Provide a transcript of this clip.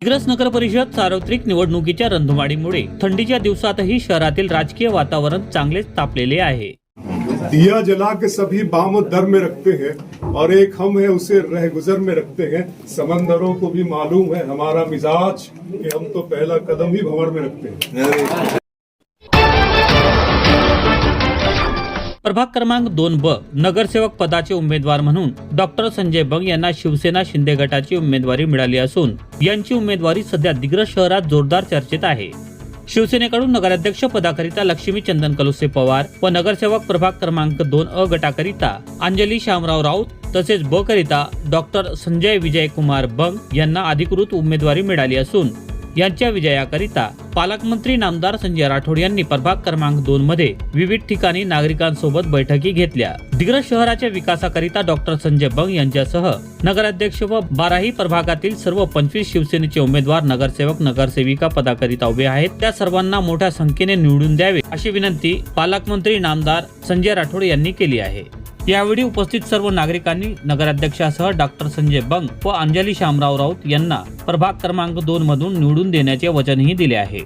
दिग्रस नगर परिषद सार्वत्रिक निवडणुकीच्या रणधुमाळीमुळे थंडीच्या दिवसातही शहरातील राजकीय वातावरण चांगलेच तापलेले आहे। दिया जला के सभी बाम दर में रखते हैं और एक हम है उसे रह गुजर में रखते हैं। समंदरों को भी मालूम है हमारा मिजाज कि हम तो पहला कदम ही भंवर में रखते हैं। प्रभाग क्रमांक 2 ब नगरसेवक पदाचे उमेदवार म्हणून डॉक्टर संजय बंग यांना शिवसेना शिंदे गटाची उमेदवारी मिळाली असून यांची उमेदवारी सध्या दिग्रस शहरात जोरदार चर्चेत आहे। शिवसेनेकडून नगराध्यक्ष पदाकरिता लक्ष्मी चंदन कलुसे पवार व नगरसेवक प्रभाग क्रमांक 2 अ गटाकरिता अंजली शामराव राऊत तसेच ब करिता डॉक्टर संजय विजय कुमार बंग यांना अधिकृत उमेदवारी मिळाली असून यांच्या विजयाकरिता पालकमंत्री नामदार संजय राठोड यांनी प्रभाग क्रमांक 2 मध्ये विविध ठिकाणी नागरिकांसोबत बैठकी घेतल्या। दिग्रस शहराच्या विकासाकरिता डॉक्टर संजय बंग यांच्यासह नगराध्यक्ष व 12ही प्रभागातील सर्व 25 शिवसेनेचे उमेदवार नगरसेवक नगरसेविका पदाकरिता उभे आहेत। त्या सर्वांना मोठ्या संख्येने निवडून द्यावे अशी विनंती पालकमंत्री नामदार संजय राठोड यांनी केली आहे। यावेळी उपस्थित सर्व नागरिकांनी नगराध्यक्षासह डॉक्टर संजय बंग व अंजली शामराव राऊत यांना प्रभाग क्रमांक 2 मधून निवडून देण्याचे वचनही दिले आहे।